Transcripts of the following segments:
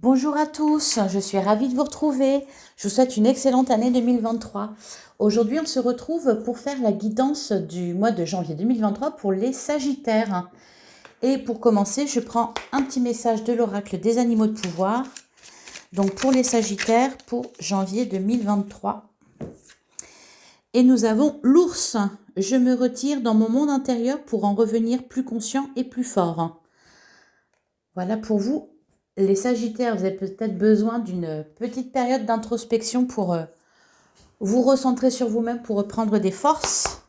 Bonjour à tous, je suis ravie de vous retrouver. Je vous souhaite une excellente année 2023. Aujourd'hui, on se retrouve pour faire la guidance du mois de janvier 2023 pour les Sagittaires. Et pour commencer, je prends un petit message de l'oracle des animaux de pouvoir. Donc pour les Sagittaires, pour janvier 2023. Et nous avons l'ours. Je me retire dans mon monde intérieur pour en revenir plus conscient et plus fort. Voilà pour vous. Les Sagittaires, vous avez peut-être besoin d'une petite période d'introspection pour vous recentrer sur vous-même, pour reprendre des forces.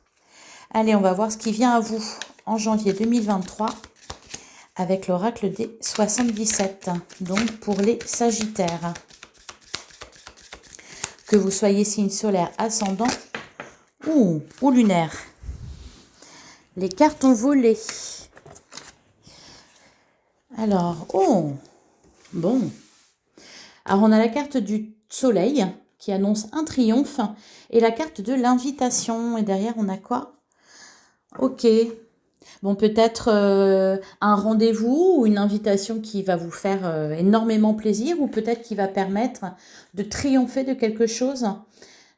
Allez, on va voir ce qui vient à vous en janvier 2023 avec l'oracle des 77. Donc pour les Sagittaires. Que vous soyez signe solaire, ascendant ou lunaire. Les cartes ont volé. Alors, bon. Alors, on a la carte du soleil qui annonce un triomphe et la carte de l'invitation. Et derrière, on a quoi? Ok. Bon, peut-être un rendez-vous ou une invitation qui va vous faire énormément plaisir ou peut-être qui va permettre de triompher de quelque chose,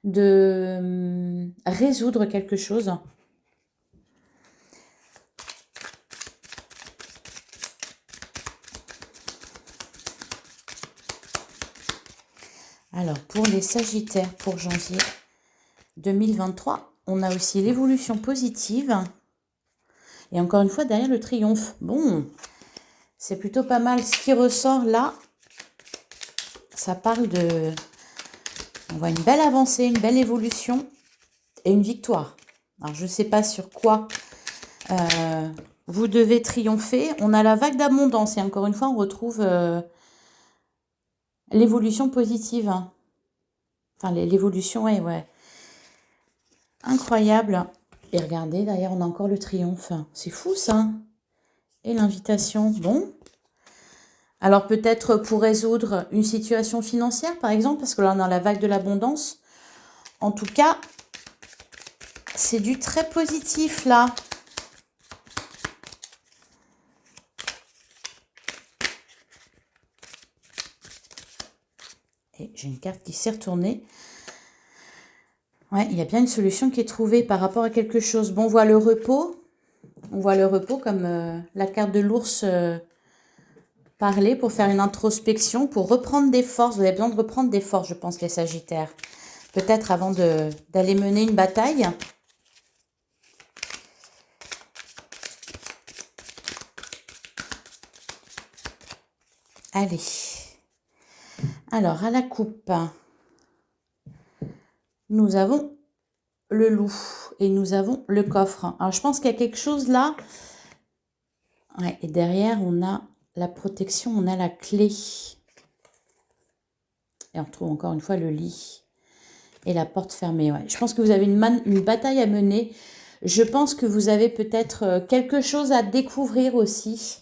de résoudre quelque chose. Alors, pour les Sagittaires, pour janvier 2023, on a aussi l'évolution positive. Et encore une fois, derrière le triomphe. Bon, c'est plutôt pas mal. Ce qui ressort là, ça parle de... On voit une belle avancée, une belle évolution et une victoire. Alors, je ne sais pas sur quoi vous devez triompher. On a la vague d'abondance et encore une fois, on retrouve l'évolution positive. Enfin, l'évolution, ouais. Incroyable. Et regardez, derrière, on a encore le triomphe. C'est fou, ça. Et l'invitation. Bon. Alors, peut-être pour résoudre une situation financière, par exemple, parce que là, on a la vague de l'abondance. En tout cas, c'est du très positif, là. Et j'ai une carte qui s'est retournée. Ouais, il y a bien une solution qui est trouvée par rapport à quelque chose. Bon, on voit le repos. On voit le repos comme la carte de l'ours parler pour faire une introspection, pour reprendre des forces. Vous avez besoin de reprendre des forces, je pense, les Sagittaires. Peut-être avant d'aller mener une bataille. Allez. Alors, à la coupe, nous avons le loup et nous avons le coffre. Alors, je pense qu'il y a quelque chose là. Ouais, et derrière, on a la protection, on a la clé. Et on retrouve encore une fois le lit et la porte fermée. Ouais. Je pense que vous avez une bataille à mener. Je pense que vous avez peut-être quelque chose à découvrir aussi.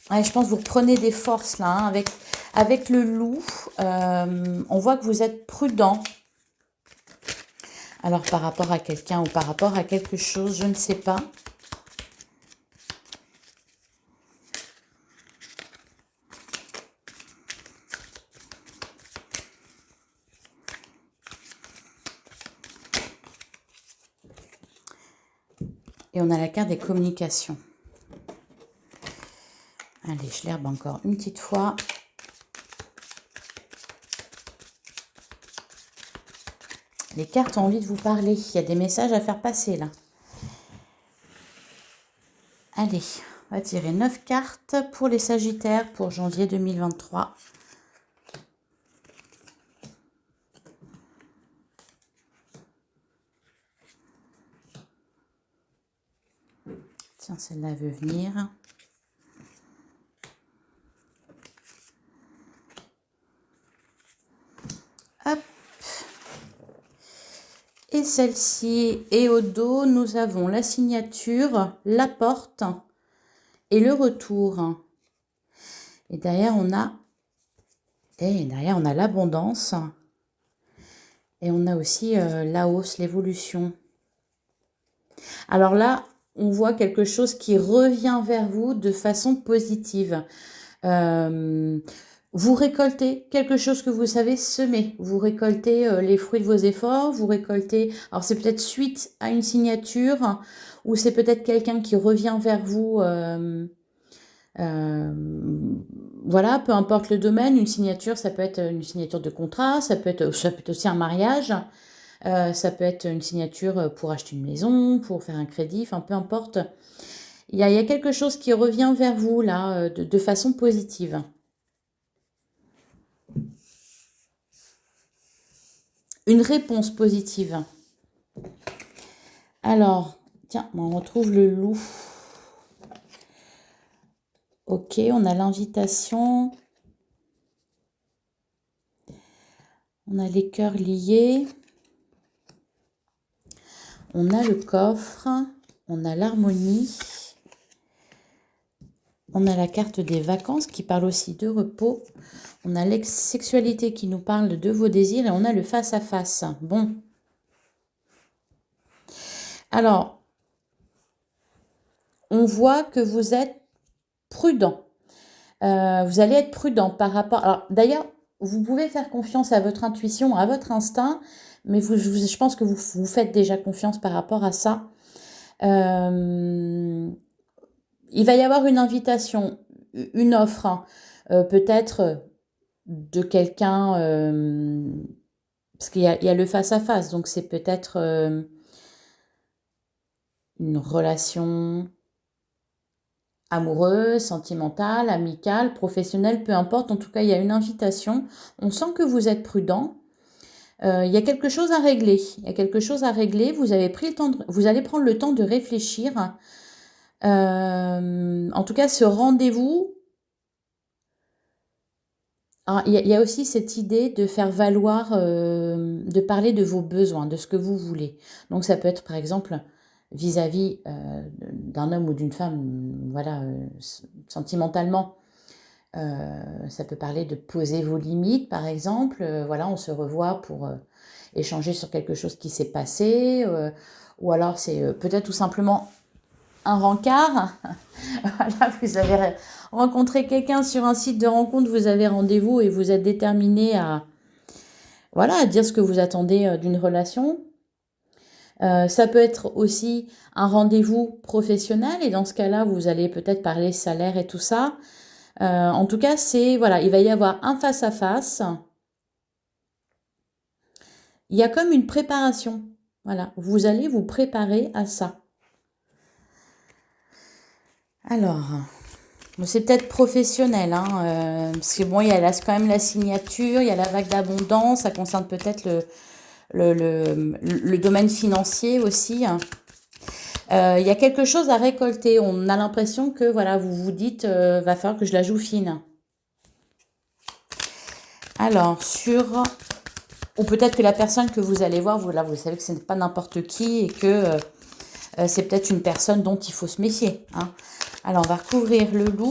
Ouais, je pense que vous reprenez des forces là. Hein, avec le loup, on voit que vous êtes prudent. Alors par rapport à quelqu'un ou par rapport à quelque chose, je ne sais pas. Et on a la carte des communications. Allez, je l'herbe encore une petite fois. Les cartes ont envie de vous parler. Il y a des messages à faire passer là. Allez, on va tirer 9 cartes pour les Sagittaires pour janvier 2023. Tiens, celle-là veut venir. Hop. Et celle-ci, et au dos, nous avons la signature, la porte et le retour. Et derrière, on a l'abondance. Et on a aussi la hausse, l'évolution. Alors là, on voit quelque chose qui revient vers vous de façon positive. Euh, Vous récoltez quelque chose que vous savez semer. Vous récoltez les fruits de vos efforts. Vous récoltez. Alors c'est peut-être suite à une signature ou c'est peut-être quelqu'un qui revient vers vous. Euh, voilà, peu importe le domaine. Une signature, ça peut être une signature de contrat. Ça peut être aussi un mariage. Ça peut être une signature pour acheter une maison, pour faire un crédit. Enfin, peu importe. Il y a quelque chose qui revient vers vous là de façon positive. Une réponse positive. Alors, tiens, on retrouve le loup. Ok, on a l'invitation. On a les cœurs liés. On a le coffre. On a l'harmonie. On a la carte des vacances qui parle aussi de repos. On a l'ex-sexualité qui nous parle de vos désirs. Et on a le face-à-face. Bon. Alors, on voit que vous êtes prudent. Vous allez être prudent par rapport... Alors, d'ailleurs, vous pouvez faire confiance à votre intuition, à votre instinct, mais je pense que vous faites déjà confiance par rapport à ça. Il va y avoir une invitation, une offre, hein, peut-être de quelqu'un, parce qu'il y a le face-à-face, donc c'est peut-être une relation amoureuse, sentimentale, amicale, professionnelle, peu importe. En tout cas, il y a une invitation. On sent que vous êtes prudent. Il y a quelque chose à régler. Il y a quelque chose à régler. Vous avez pris le temps vous allez prendre le temps de réfléchir. En tout cas, ce rendez-vous. Alors, il y a aussi cette idée de faire valoir, de parler de vos besoins, de ce que vous voulez. Donc, ça peut être, par exemple, vis-à-vis d'un homme ou d'une femme, voilà, sentimentalement. Ça peut parler de poser vos limites, par exemple. Voilà, on se revoit pour échanger sur quelque chose qui s'est passé. Ou alors, c'est peut-être tout simplement un rencard. Voilà, vous avez rencontré quelqu'un sur un site de rencontre, vous avez rendez-vous et vous êtes déterminé à, voilà, à dire ce que vous attendez d'une relation. Ça peut être aussi un rendez-vous professionnel et dans ce cas-là, vous allez peut-être parler salaire et tout ça. En tout cas, voilà, il va y avoir un face-à-face. Il y a comme une préparation. Voilà, vous allez vous préparer à ça. Alors, bon, c'est peut-être professionnel, hein, parce que bon, il y a quand même la signature, il y a la vague d'abondance, ça concerne peut-être le domaine financier aussi. Il y a quelque chose à récolter. On a l'impression que voilà, vous vous dites, va falloir que je la joue fine. Alors, ou peut-être que la personne que vous allez voir, vous savez que ce n'est pas n'importe qui et que c'est peut-être une personne dont il faut se méfier. Hein. Alors, on va recouvrir le loup.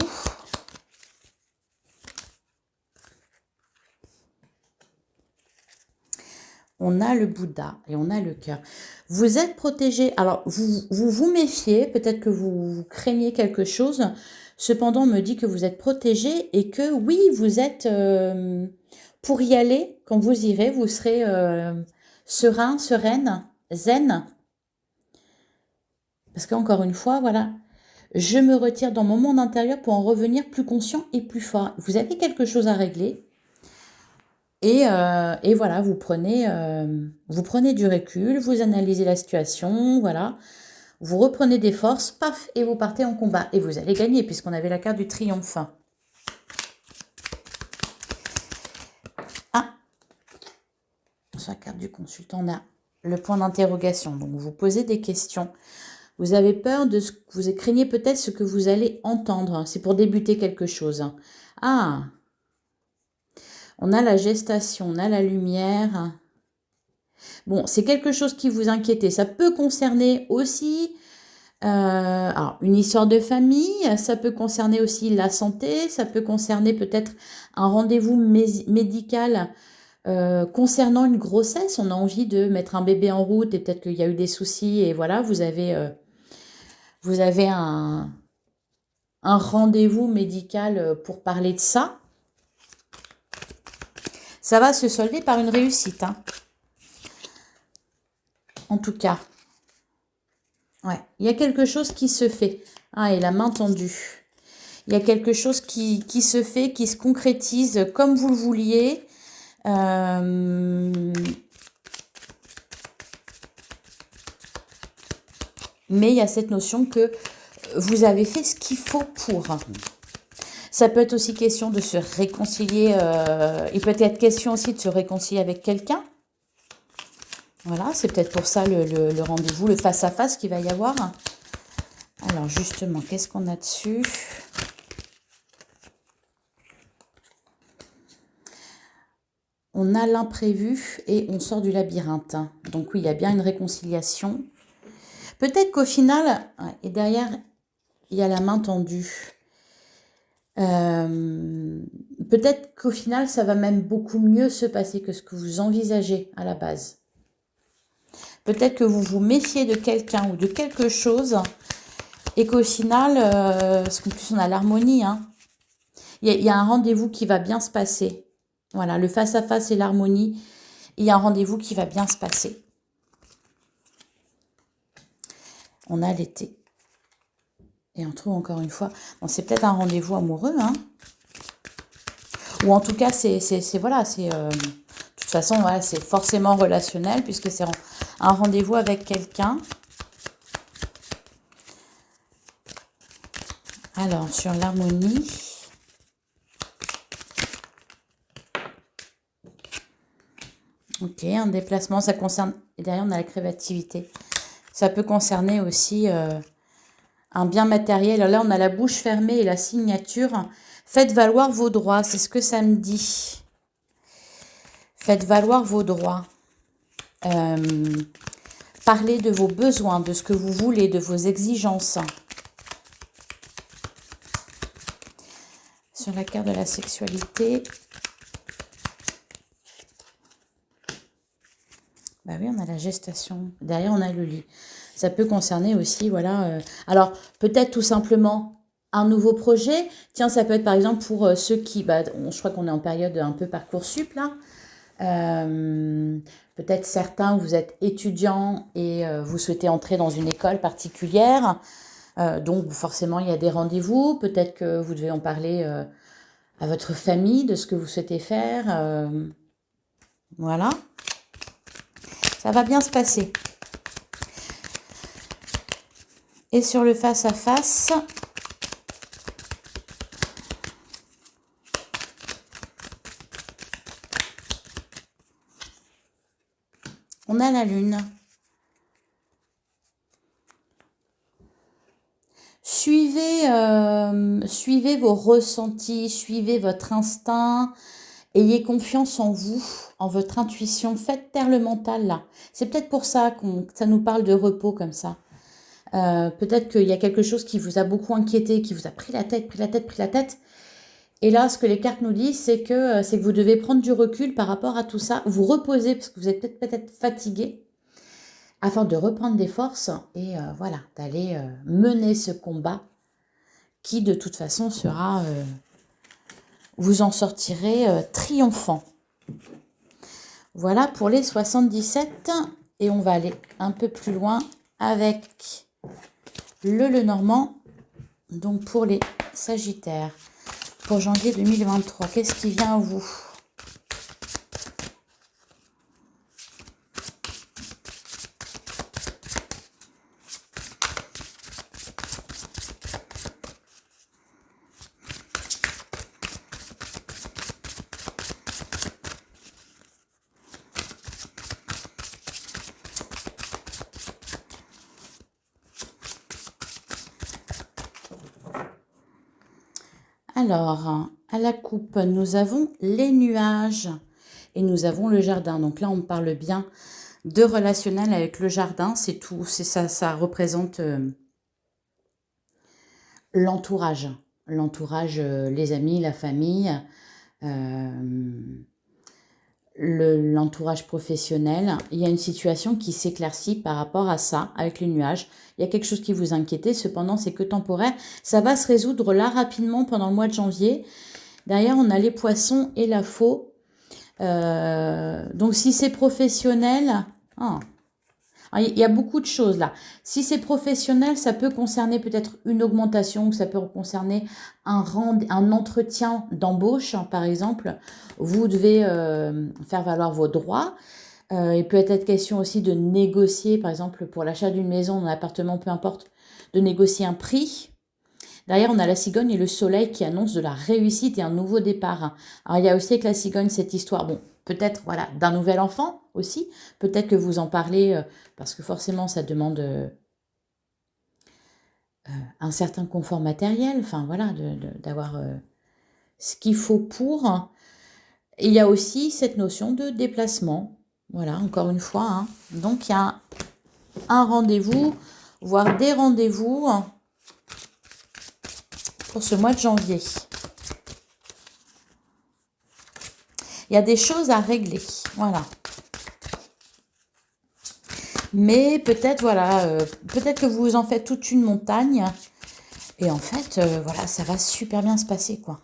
On a le Bouddha et on a le cœur. Vous êtes protégé. Alors, vous méfiez. Peut-être que vous craignez quelque chose. Cependant, on me dit que vous êtes protégé et que oui, vous êtes... pour y aller, quand vous irez, vous serez serein, sereine, zen. Parce qu'encore une fois, voilà, je me retire dans mon monde intérieur pour en revenir plus conscient et plus fort. Vous avez quelque chose à régler. Et voilà, vous prenez du recul, vous analysez la situation, voilà. Vous reprenez des forces, paf, et vous partez en combat. Et vous allez gagner, puisqu'on avait la carte du triomphe. Ah, sur la carte du consultant, on a le point d'interrogation. Donc, vous posez des questions. Vous avez peur de ce que vous craignez peut-être ce que vous allez entendre. C'est pour débuter quelque chose. Ah, on a la gestation, on a la lumière. Bon, c'est quelque chose qui vous inquiète. Ça peut concerner aussi alors, une histoire de famille, ça peut concerner aussi la santé, ça peut concerner peut-être un rendez-vous médical concernant une grossesse. On a envie de mettre un bébé en route et peut-être qu'il y a eu des soucis et voilà, vous avez Vous avez un rendez-vous médical pour parler de ça. Ça va se solder par une réussite, hein. En tout cas. Ouais, il y a quelque chose qui se fait. Ah, et la main tendue. Il y a quelque chose qui se fait, qui se concrétise comme vous le vouliez. Mais il y a cette notion que vous avez fait ce qu'il faut pour. Ça peut être aussi question de se réconcilier. Il peut être question aussi de se réconcilier avec quelqu'un. Voilà, c'est peut-être pour ça le rendez-vous, le face-à-face qu'il va y avoir. Alors justement, qu'est-ce qu'on a dessus? On a l'imprévu et on sort du labyrinthe. Donc oui, il y a bien une réconciliation. Peut-être qu'au final, ouais, et derrière, il y a la main tendue. Peut-être qu'au final, ça va même beaucoup mieux se passer que ce que vous envisagez à la base. Peut-être que vous vous méfiez de quelqu'un ou de quelque chose et qu'au final, parce qu'en plus on a l'harmonie, hein, il y a un rendez-vous qui va bien se passer. Voilà, le face-à-face et l'harmonie, il y a un rendez-vous qui va bien se passer. On a l'été. Et on trouve encore une fois, bon, c'est peut-être un rendez-vous amoureux, hein. Ou en tout cas, voilà, de toute façon, voilà, c'est forcément relationnel puisque c'est un rendez-vous avec quelqu'un. Alors, sur l'harmonie. Ok, un déplacement, ça concerne, et derrière on a la créativité. Ça peut concerner aussi un bien matériel. Alors là, on a la bouche fermée et la signature. Faites valoir vos droits, c'est ce que ça me dit. Faites valoir vos droits. Parlez de vos besoins, de ce que vous voulez, de vos exigences. Sur la carte de la sexualité. Bah oui, on a la gestation. Derrière, on a le lit. Ça peut concerner aussi, voilà. Alors, peut-être tout simplement un nouveau projet. Tiens, ça peut être par exemple pour ceux qui... Bah, je crois qu'on est en période un peu Parcoursup, là. Peut-être certains, vous êtes étudiants et vous souhaitez entrer dans une école particulière. Donc, forcément, il y a des rendez-vous. Peut-être que vous devez en parler à votre famille de ce que vous souhaitez faire. Voilà. Ça va bien se passer. Et sur le face-à-face, on a la lune. Suivez vos ressentis, suivez votre instinct. Ayez confiance en vous, en votre intuition. Faites taire le mental, là. C'est peut-être pour ça que ça nous parle de repos comme ça. Peut-être qu'il y a quelque chose qui vous a beaucoup inquiété, qui vous a pris la tête. Et là, ce que les cartes nous disent, c'est que vous devez prendre du recul par rapport à tout ça, vous reposer parce que vous êtes peut-être fatigué, afin de reprendre des forces et voilà, d'aller mener ce combat qui, de toute façon, sera... vous en sortirez triomphant. Voilà pour les 77. Et on va aller un peu plus loin avec le Lenormand. Donc pour les Sagittaires. Pour janvier 2023, qu'est-ce qui vient à vous? Alors, à la coupe, nous avons les nuages et nous avons le jardin. Donc là, on parle bien de relationnel avec le jardin. C'est tout, c'est ça, ça représente l'entourage. L'entourage, les amis, la famille, l'entourage professionnel. Il y a une situation qui s'éclaircit par rapport à ça, avec les nuages. Il y a quelque chose qui vous inquiétait, cependant c'est que temporaire. Ça va se résoudre là rapidement pendant le mois de janvier. Derrière, on a les poissons et la faux. Donc si c'est professionnel... Ah. Il y a beaucoup de choses là. Si c'est professionnel, ça peut concerner peut-être une augmentation, ou ça peut concerner un entretien d'embauche, hein, par exemple. Vous devez faire valoir vos droits. Il peut être question aussi de négocier, par exemple, pour l'achat d'une maison, d'un appartement, peu importe, de négocier un prix. Derrière, on a la cigogne et le soleil qui annoncent de la réussite et un nouveau départ. Alors, il y a aussi avec la cigogne cette histoire, bon, peut-être voilà, d'un nouvel enfant aussi. Peut-être que vous en parlez parce que forcément, ça demande un certain confort matériel. Enfin, voilà, d'avoir ce qu'il faut pour. Et il y a aussi cette notion de déplacement. Voilà, encore une fois. Hein. Donc, il y a un rendez-vous, voire des rendez-vous pour ce mois de janvier. Il y a des choses à régler, voilà. Mais peut-être, voilà, peut-être que vous en faites toute une montagne. Et en fait, voilà, ça va super bien se passer, quoi.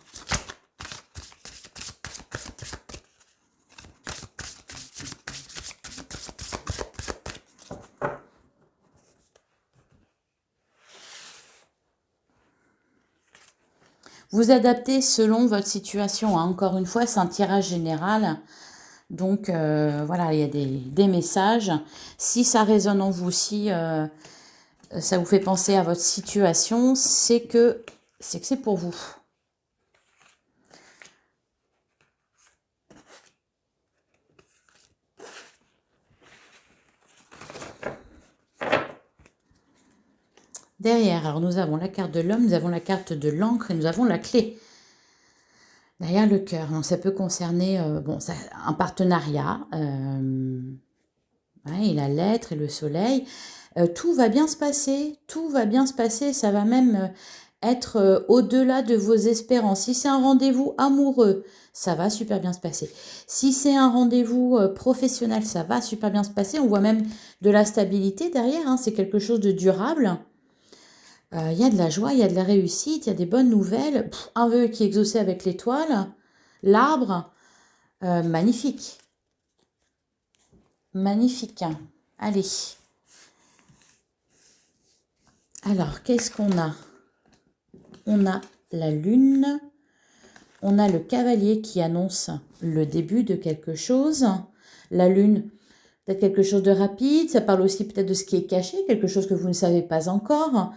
Vous adaptez selon votre situation. Hein. Encore une fois, c'est un tirage général. Donc, voilà, il y a des messages. Si ça résonne en vous, si ça vous fait penser à votre situation, c'est que c'est pour vous. Derrière, alors nous avons la carte de l'homme, nous avons la carte de l'encre et nous avons la clé. Derrière le cœur, donc ça peut concerner bon, un partenariat, et la lettre et le soleil. Tout va bien se passer, tout va bien se passer, ça va même être au-delà de vos espérances. Si c'est un rendez-vous amoureux, ça va super bien se passer. Si c'est un rendez-vous professionnel, ça va super bien se passer. On voit même de la stabilité derrière, hein, c'est quelque chose de durable. Il y a de la joie, il y a de la réussite, il y a des bonnes nouvelles. Un vœu qui est exaucé avec l'étoile, l'arbre, magnifique. Magnifique. Allez. Alors, qu'est-ce qu'on a? On a la lune. On a le cavalier qui annonce le début de quelque chose. La lune, peut-être quelque chose de rapide. Ça parle aussi peut-être de ce qui est caché, quelque chose que vous ne savez pas encore.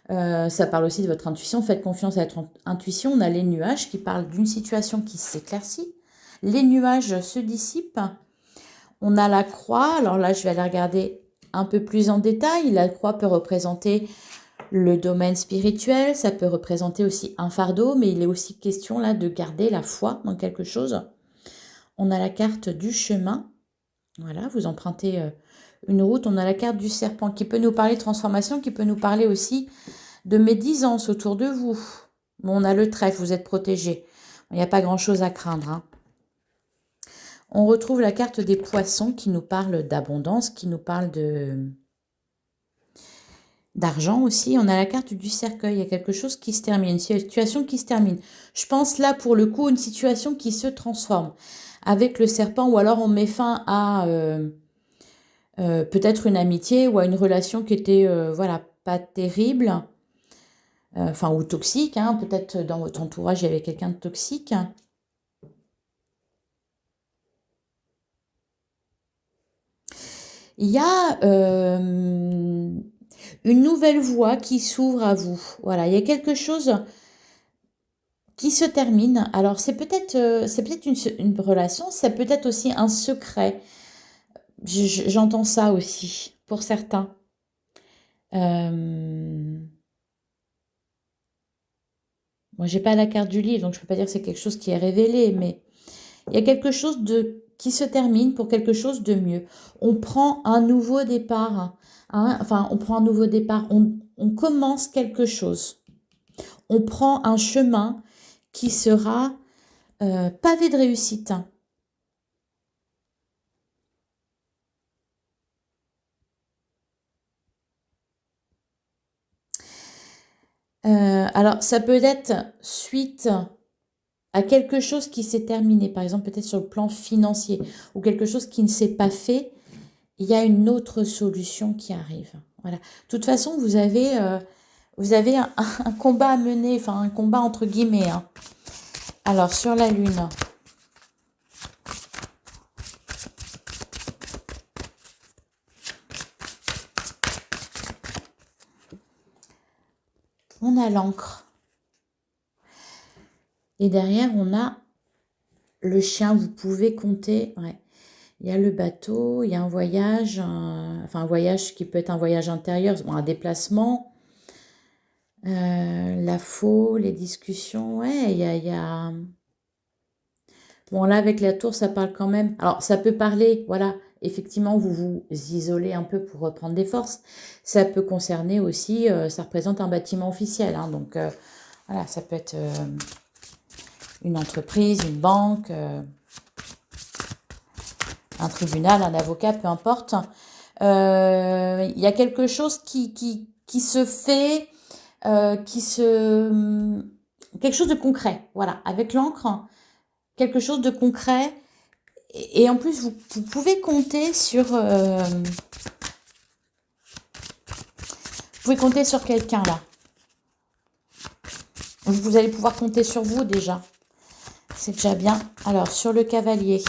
Ça parle aussi de votre intuition. Faites confiance à votre intuition. On a les nuages qui parlent d'une situation qui s'éclaircit. Les nuages se dissipent. On a la croix. Alors là, je vais aller regarder un peu plus en détail. La croix peut représenter le domaine spirituel. Ça peut représenter aussi un fardeau. Mais il est aussi question là de garder la foi dans quelque chose. On a la carte du chemin. Voilà, vous empruntez une route. On a la carte du serpent qui peut nous parler de transformation, qui peut nous parler aussi de médisance autour de vous. Bon, on a le trèfle, vous êtes protégé. Il n'y a pas grand-chose à craindre. Hein. On retrouve la carte des poissons qui nous parle d'abondance, qui nous parle d'argent aussi. On a la carte du cercueil, il y a quelque chose qui se termine, une situation qui se termine. Je pense là, pour le coup, une situation qui se transforme avec le serpent, ou alors on met fin à peut-être une amitié ou à une relation qui était, voilà, pas terrible. Enfin, ou toxique, hein, peut-être dans votre entourage, il y avait quelqu'un de toxique. Il y a une nouvelle voie qui s'ouvre à vous. Voilà, il y a quelque chose qui se termine. Alors, c'est peut-être une relation, c'est peut-être aussi un secret. J'entends ça aussi, pour certains. Moi, j'ai pas la carte du livre, donc je peux pas dire que c'est quelque chose qui est révélé, mais il y a quelque chose qui se termine pour quelque chose de mieux. On prend un nouveau départ. Hein, enfin, on prend un nouveau départ. On commence quelque chose. On prend un chemin qui sera pavé de réussite. Alors, ça peut être suite à quelque chose qui s'est terminé, par exemple peut-être sur le plan financier, ou quelque chose qui ne s'est pas fait, il y a une autre solution qui arrive. Voilà. De toute façon, vous avez un combat à mener, enfin un combat entre guillemets, hein. Alors, sur la Lune, on a l'encre. Et derrière, on a le chien. Vous pouvez compter. Ouais. Il y a le bateau, il y a un voyage, enfin un voyage qui peut être un voyage intérieur, bon, un déplacement. La faux, les discussions, ouais, il y a... Bon, là, avec la tour, ça parle quand même... Alors, ça peut parler, voilà, effectivement, vous vous isolez un peu pour reprendre des forces. Ça peut concerner aussi, ça représente un bâtiment officiel, hein, donc voilà, ça peut être une entreprise, une banque, un tribunal, un avocat, peu importe. Il y a quelque chose qui se fait, quelque chose de concret, voilà, avec l'encre, quelque chose de concret. Et en plus, vous pouvez compter sur, quelqu'un là. Vous allez pouvoir compter sur vous déjà. C'est déjà bien. Alors, sur le cavalier.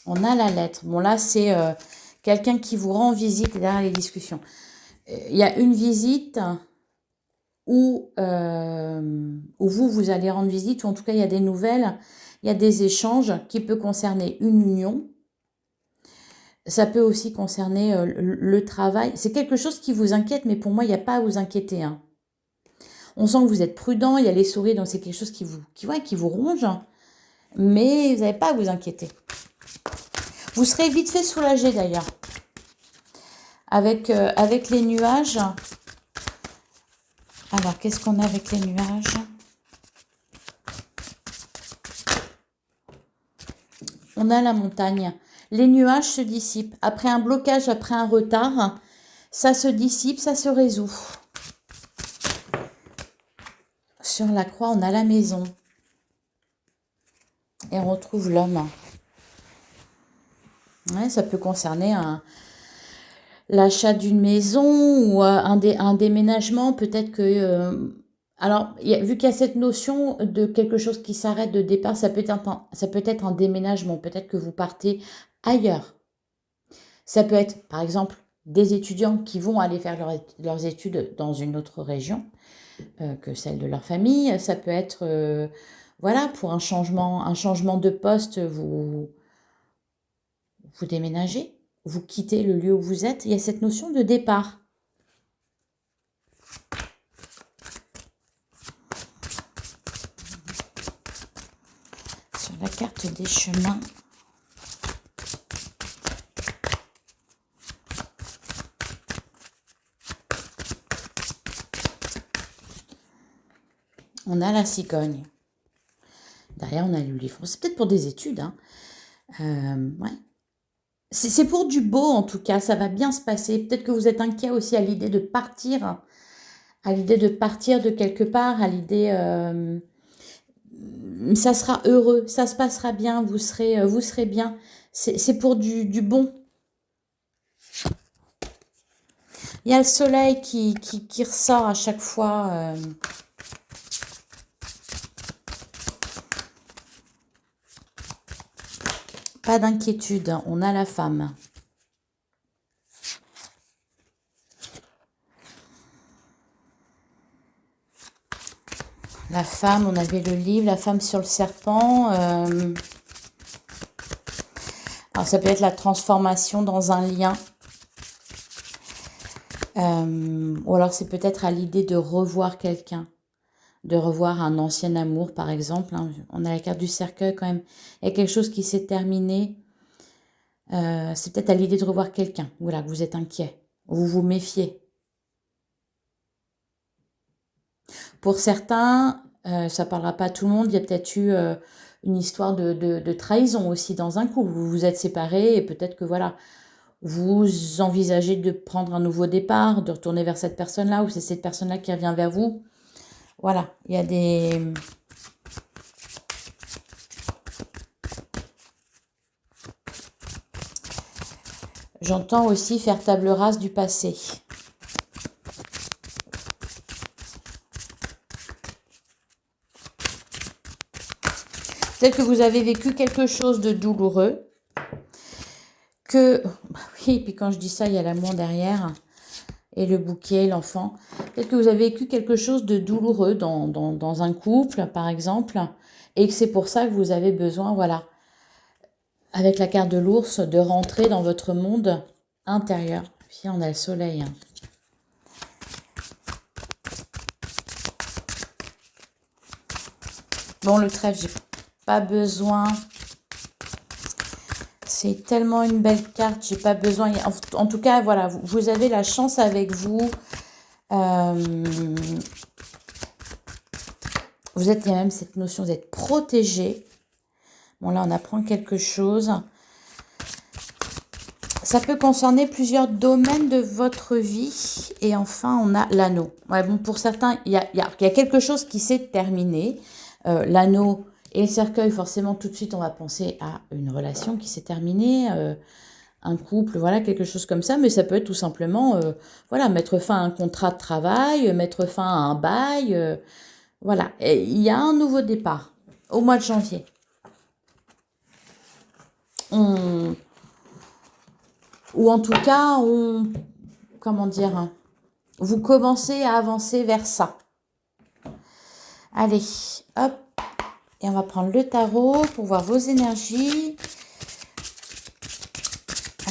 On a la lettre. Bon, là, c'est quelqu'un qui vous rend visite derrière les discussions. Il y a une visite où vous allez rendre visite, ou en tout cas, il y a des nouvelles, il y a des échanges qui peuvent concerner une union. Ça peut aussi concerner le travail. C'est quelque chose qui vous inquiète, mais pour moi, il n'y a pas à vous inquiéter, hein. On sent que vous êtes prudent, il y a les souris, donc c'est quelque chose qui vous ronge, mais vous n'avez pas à vous inquiéter. Vous serez vite fait soulagé d'ailleurs. Avec les nuages. Alors, qu'est-ce qu'on a avec les nuages? On a la montagne. Les nuages se dissipent. Après un blocage, après un retard, ça se dissipe, ça se résout. Sur la croix, on a la maison. Et on retrouve l'homme. Ouais, ça peut concerner l'achat d'une maison ou un déménagement. Peut-être que... alors, vu qu'il y a cette notion de quelque chose qui s'arrête de départ, ça peut être un déménagement. Peut-être que vous partez ailleurs. Ça peut être, par exemple, des étudiants qui vont aller faire leurs études dans une autre région que celle de leur famille. Ça peut être, voilà, pour un changement de poste, vous déménagez, vous quittez le lieu où vous êtes. Il y a cette notion de départ. Sur la carte des chemins, on a la cigogne. Derrière, on a le livre. C'est peut-être pour des études, hein. Ouais. C'est pour du beau, en tout cas. Ça va bien se passer. Peut-être que vous êtes inquiet aussi à l'idée de partir. À l'idée de partir de quelque part. À l'idée... ça sera heureux. Ça se passera bien. Vous serez bien. C'est pour du bon. Il y a le soleil qui ressort à chaque fois. Pas d'inquiétude, on a la femme. La femme, on avait le livre, la femme sur le serpent. Alors ça peut être la transformation dans un lien. Ou alors c'est peut-être à l'idée de revoir quelqu'un. De revoir un ancien amour, par exemple, hein. On a la carte du cercueil quand même. Il y a quelque chose qui s'est terminé. C'est peut-être à l'idée de revoir quelqu'un. Voilà, que vous êtes inquiet. Vous vous méfiez. Pour certains, ça ne parlera pas à tout le monde. Il y a peut-être eu une histoire de trahison aussi dans un couple. Vous vous êtes séparés et peut-être que voilà, vous envisagez de prendre un nouveau départ, de retourner vers cette personne-là, ou c'est cette personne-là qui revient vers vous. Voilà, il y a des... J'entends aussi faire table rase du passé. Peut-être que vous avez vécu quelque chose de douloureux. Oui, puis quand je dis ça, il y a l'amour derrière. Et le bouquet, l'enfant. Peut-être que vous avez vécu quelque chose de douloureux dans un couple, par exemple. Et que c'est pour ça que vous avez besoin, voilà, avec la carte de l'ours, de rentrer dans votre monde intérieur. Puis on a le soleil. Hein. Bon, le trèfle, j'ai pas besoin. C'est tellement une belle carte, j'ai pas besoin. En tout cas, voilà, vous avez la chance avec vous. Vous êtes, il y a même cette notion d'être protégé. Bon, là, on apprend quelque chose. Ça peut concerner plusieurs domaines de votre vie. Et enfin, on a l'anneau. Ouais, bon, pour certains, il y a quelque chose qui s'est terminé. L'anneau et le cercueil, forcément, tout de suite, on va penser à une relation qui s'est terminée, un couple, voilà, quelque chose comme ça. Mais ça peut être tout simplement, voilà, mettre fin à un contrat de travail, mettre fin à un bail. Voilà, et il y a un nouveau départ au mois de janvier. Ou en tout cas, comment dire, hein, vous commencez à avancer vers ça. Allez, hop, et on va prendre le tarot pour voir vos énergies.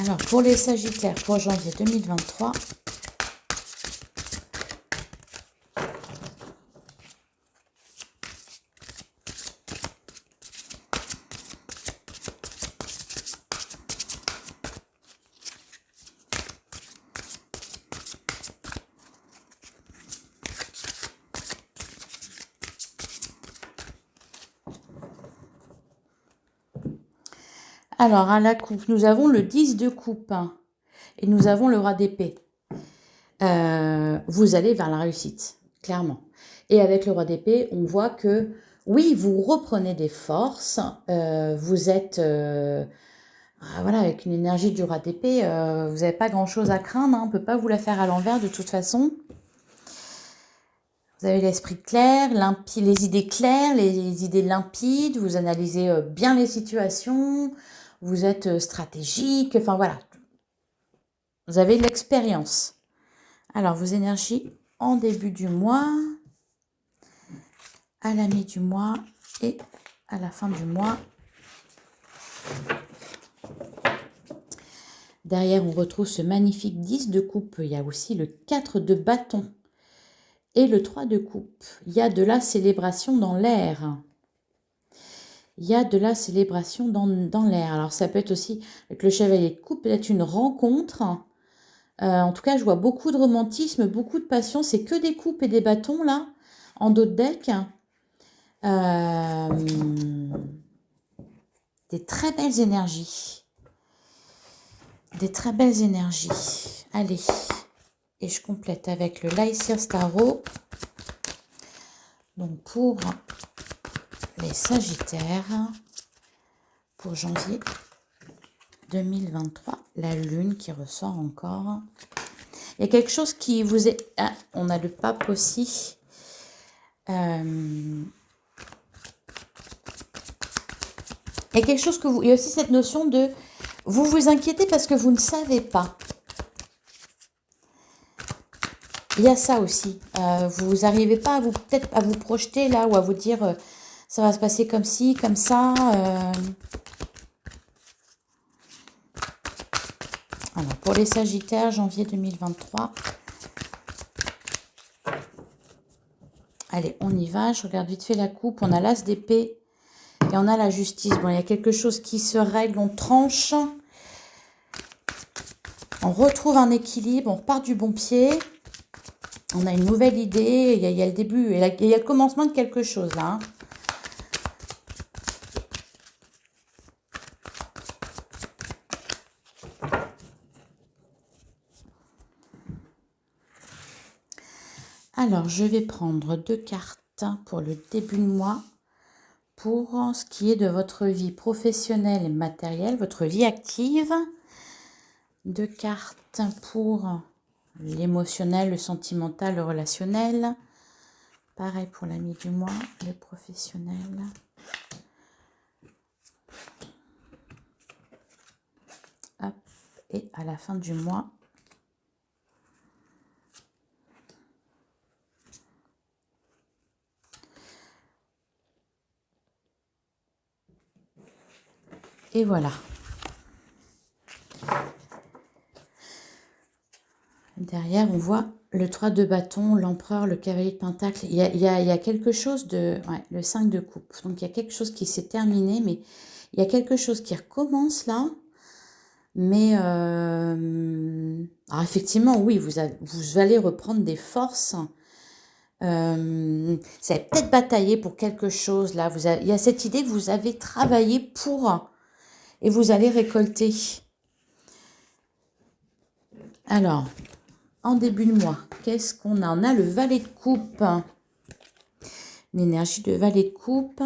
Alors, pour les Sagittaires, pour janvier 2023. Alors, à la coupe, nous avons le 10 de coupe hein, et nous avons le roi d'épée. Vous allez vers la réussite, clairement. Et avec le roi d'épée, on voit que, oui, vous reprenez des forces, vous êtes, voilà, avec une énergie du roi d'épée, vous n'avez pas grand-chose à craindre, hein, on ne peut pas vous la faire à l'envers de toute façon. Vous avez l'esprit clair, les idées claires, les idées limpides, vous analysez bien les situations, vous êtes stratégique, enfin voilà. Vous avez de l'expérience. Alors, vos énergies en début du mois, à la mi du mois et à la fin du mois. Derrière, on retrouve ce magnifique 10 de coupe. Il y a aussi le 4 de bâton et le 3 de coupe. Il y a de la célébration dans l'air. Il y a de la célébration dans l'air. Alors, ça peut être aussi, avec le chevalier de coupe, peut-être une rencontre. En tout cas, je vois beaucoup de romantisme, beaucoup de passion. C'est que des coupes et des bâtons, là, en dos de deck. Des très belles énergies. Des très belles énergies. Allez. Et je complète avec le Lycir Tarot. Donc, pour les Sagittaires, pour janvier 2023, la Lune qui ressort encore. Il y a quelque chose qui vous est... Ah, on a le pape aussi. Il y a quelque chose que vous... Il y a aussi cette notion de... Vous vous inquiétez parce que vous ne savez pas. Il y a ça aussi. Vous n'arrivez pas peut-être à vous projeter là ou à vous dire ça va se passer comme ci, comme ça. Alors, pour les Sagittaires, janvier 2023. Allez, on y va. Je regarde vite fait la coupe. On a l'As d'épée et on a la justice. Bon, il y a quelque chose qui se règle. On tranche. On retrouve un équilibre. On repart du bon pied. On a une nouvelle idée. Il y a le début. Il y a le commencement de quelque chose là. Hein. Alors, je vais prendre 2 cartes pour le début de mois, pour ce qui est de votre vie professionnelle et matérielle, votre vie active. 2 cartes pour l'émotionnel, le sentimental, le relationnel. Pareil pour l'ami du mois, le professionnel. Hop, et à la fin du mois. Et voilà. Derrière, on voit le 3 de bâton, l'empereur, le cavalier de pentacle. Il y a quelque chose de... Ouais, le 5 de coupe. Donc, il y a quelque chose qui s'est terminé, mais il y a quelque chose qui recommence là. Mais, alors effectivement, oui, vous allez reprendre des forces. Vous avez peut-être bataillé pour quelque chose là. Il y a cette idée que vous avez travaillé pour et vous allez récolter. Alors, en début de mois, qu'est-ce qu'on a? On a le valet de coupe. L'énergie de valet de coupe.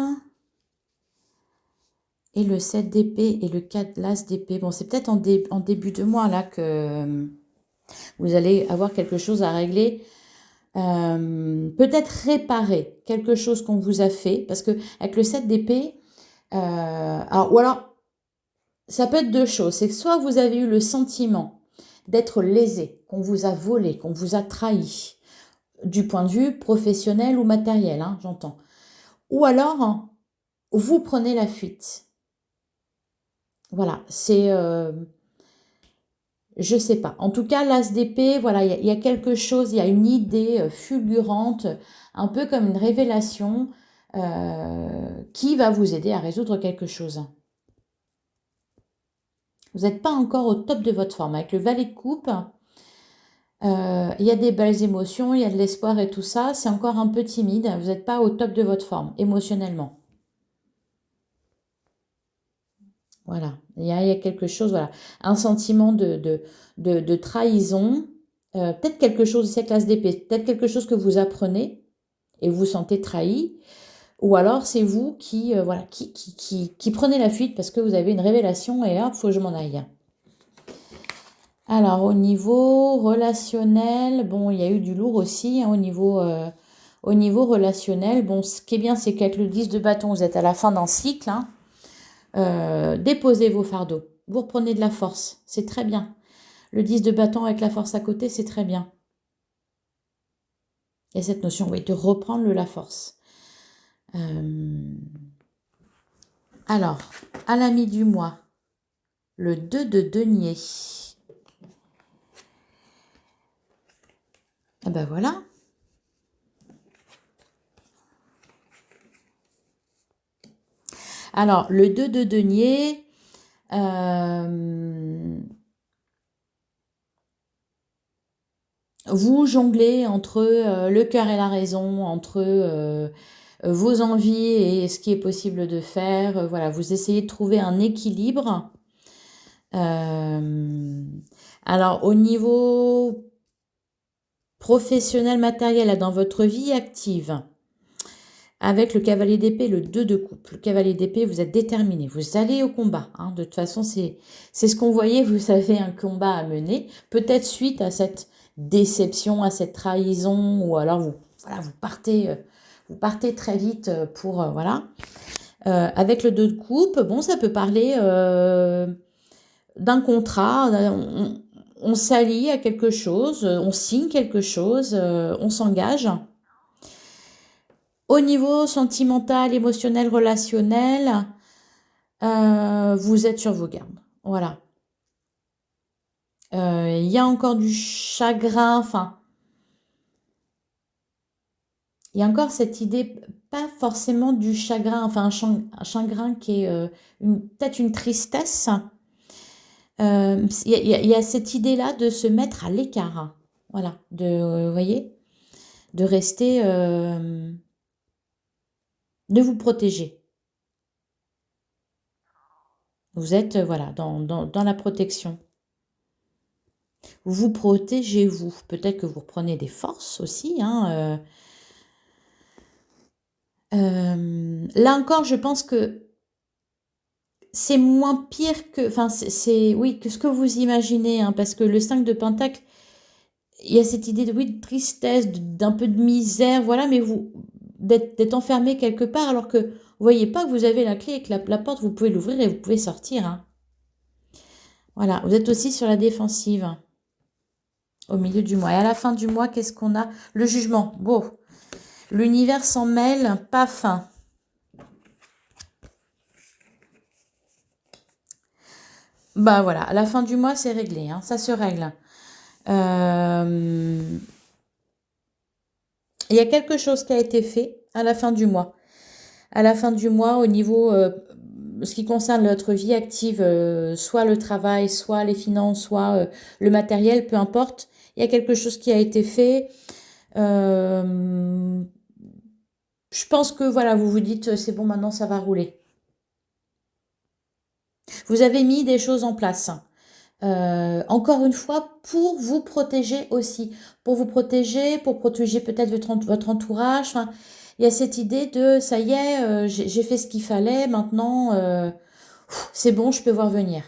Et le 7 d'épée et le 4 l'as d'épée. Bon, c'est peut-être en début de mois là que vous allez avoir quelque chose à régler. Peut-être réparer quelque chose qu'on vous a fait. Parce que avec le 7 d'épée, ou alors, ça peut être deux choses. C'est que soit vous avez eu le sentiment d'être lésé, qu'on vous a volé, qu'on vous a trahi, du point de vue professionnel ou matériel, hein, j'entends. Ou alors, vous prenez la fuite. Voilà, c'est... je sais pas. En tout cas, l'as d'épée, voilà, il y a quelque chose, il y a une idée fulgurante, un peu comme une révélation qui va vous aider à résoudre quelque chose. Vous n'êtes pas encore au top de votre forme. Avec le valet de coupe, il y a des belles émotions, il y a de l'espoir et tout ça. C'est encore un peu timide. Vous n'êtes pas au top de votre forme, émotionnellement. Voilà. Il y a quelque chose, voilà. Un sentiment de trahison. Peut-être quelque chose, c'est classe d'épée. Peut-être quelque chose que vous apprenez et vous vous sentez trahi. Ou alors, c'est vous qui, voilà, qui prenez la fuite parce que vous avez une révélation et hop, faut que je m'en aille. Alors, au niveau relationnel, bon, il y a eu du lourd aussi, hein, au niveau relationnel. Bon, ce qui est bien, c'est qu'avec le 10 de bâton, vous êtes à la fin d'un cycle, hein. Déposez vos fardeaux. Vous reprenez de la force. C'est très bien. Le 10 de bâton avec la force à côté, c'est très bien. Il y a cette notion, oui, de reprendre la force. Alors, à l'ami du mois, le 2 de denier. Et ben voilà. Alors, le 2 de denier, vous jonglez entre le cœur et la raison, entre vos envies et ce qui est possible de faire. Voilà, vous essayez de trouver un équilibre. Alors, au niveau professionnel, matériel, là, dans votre vie active, avec le cavalier d'épée, le 2 de coupe. Le cavalier d'épée, vous êtes déterminé. Vous allez au combat, hein. De toute façon, c'est ce qu'on voyait. Vous avez un combat à mener. Peut-être suite à cette déception, à cette trahison. Ou alors, voilà, vous partez très vite pour... voilà. Avec le 2 de coupe, bon, ça peut parler d'un contrat. On s'allie à quelque chose. On signe quelque chose. On s'engage. Au niveau sentimental, émotionnel, relationnel, vous êtes sur vos gardes. Voilà. Il y a encore du chagrin, enfin, il y a encore cette idée, pas forcément du chagrin, enfin un chagrin qui est peut-être une tristesse. Il y a cette idée-là de se mettre à l'écart. Voilà, vous voyez, de rester, de vous protéger. Vous êtes, voilà, dans la protection. Vous protégez-vous. Peut-être que vous reprenez des forces aussi, hein. Là encore, je pense que c'est moins pire que, enfin, oui, que ce que vous imaginez, hein, parce que le 5 de Pentacle, il y a cette idée de, oui, de tristesse, d'un peu de misère, voilà, mais vous, d'être enfermé quelque part, alors que vous voyez pas que vous avez la clé et que la porte, vous pouvez l'ouvrir et vous pouvez sortir, hein. Voilà, vous êtes aussi sur la défensive au milieu du mois. Et à la fin du mois, qu'est-ce qu'on a? Le jugement. Bon, l'univers s'en mêle, paf. Bah voilà, à la fin du mois, c'est réglé, hein, ça se règle. Il y a quelque chose qui a été fait à la fin du mois. À la fin du mois, au niveau, ce qui concerne notre vie active, soit le travail, soit les finances, soit le matériel, peu importe, il y a quelque chose qui a été fait. Je pense que voilà, vous vous dites, c'est bon, maintenant ça va rouler. Vous avez mis des choses en place. Encore une fois, pour vous protéger aussi. Pour protéger peut-être votre entourage. Enfin, il y a cette idée de, ça y est, j'ai fait ce qu'il fallait, maintenant, c'est bon, je peux voir venir.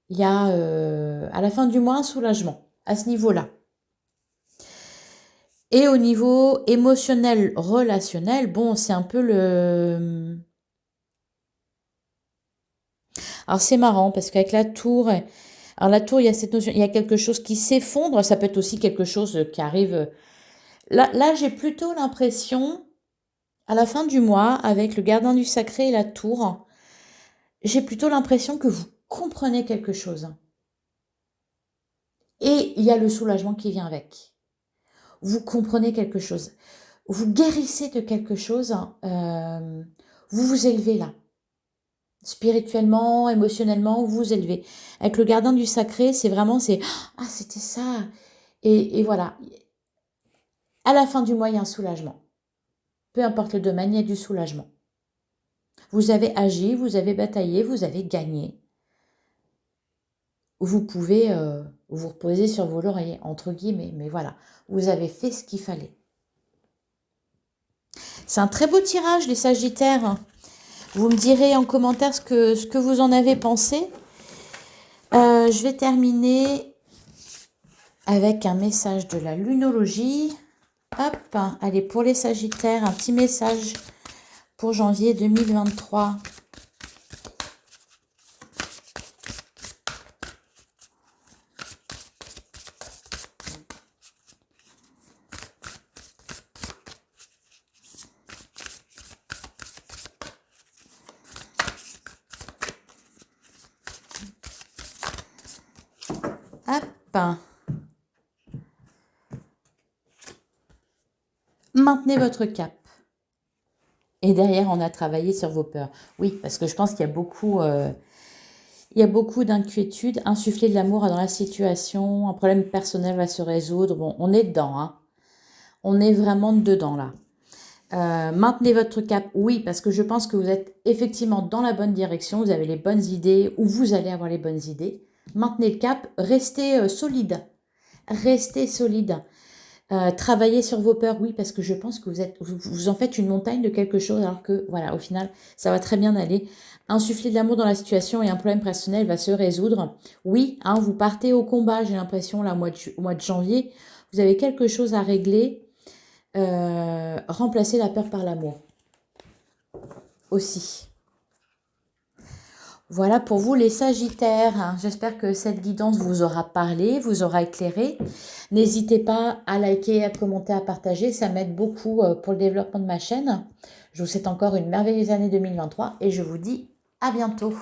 Il y a à la fin du mois un soulagement à ce niveau-là. Et au niveau émotionnel, relationnel, bon, c'est un peu le... Alors c'est marrant parce qu'avec la tour, alors la tour, il y a cette notion, il y a quelque chose qui s'effondre, ça peut être aussi quelque chose qui arrive. Là j'ai plutôt l'impression, à la fin du mois, avec le gardien du sacré et la tour, j'ai plutôt l'impression que vous comprenez quelque chose. Et il y a le soulagement qui vient avec. Vous comprenez quelque chose. Vous guérissez de quelque chose. Vous vous élevez là. Spirituellement, émotionnellement, vous vous élevez. Avec le gardien du sacré, c'est vraiment, ah, c'était ça. Et voilà. À la fin du mois, il y a un soulagement. Peu importe le domaine, il y a du soulagement. Vous avez agi, vous avez bataillé, vous avez gagné. Vous pouvez vous reposer sur vos lauriers, entre guillemets, mais voilà, vous avez fait ce qu'il fallait. C'est un très beau tirage, les Sagittaires. Vous me direz en commentaire ce que vous en avez pensé. Je vais terminer avec un message de la lunologie. Hop, allez, pour les Sagittaires, un petit message pour janvier 2023. Hop. Maintenez votre cap. Et derrière, on a travaillé sur vos peurs. Oui, parce que je pense qu'il y a beaucoup d'inquiétudes. Insuffler de l'amour dans la situation. Un problème personnel va se résoudre. Bon, on est dedans, hein. On est vraiment dedans, là. Maintenez votre cap, oui, parce que je pense que vous êtes effectivement dans la bonne direction. Vous avez les bonnes idées ou vous allez avoir les bonnes idées. Maintenez le cap. Restez solide. Restez solide. Travaillez sur vos peurs, oui, parce que je pense que vous en faites une montagne de quelque chose, alors que, voilà, au final, ça va très bien aller. Insuffler de l'amour dans la situation et un problème personnel va se résoudre. Oui, hein, vous partez au combat, j'ai l'impression, là, au mois de janvier, vous avez quelque chose à régler. Remplacer la peur par l'amour. Aussi. Voilà pour vous les Sagittaires. Hein. J'espère que cette guidance vous aura parlé, vous aura éclairé. N'hésitez pas à liker, à commenter, à partager. Ça m'aide beaucoup pour le développement de ma chaîne. Je vous souhaite encore une merveilleuse année 2023 et je vous dis à bientôt.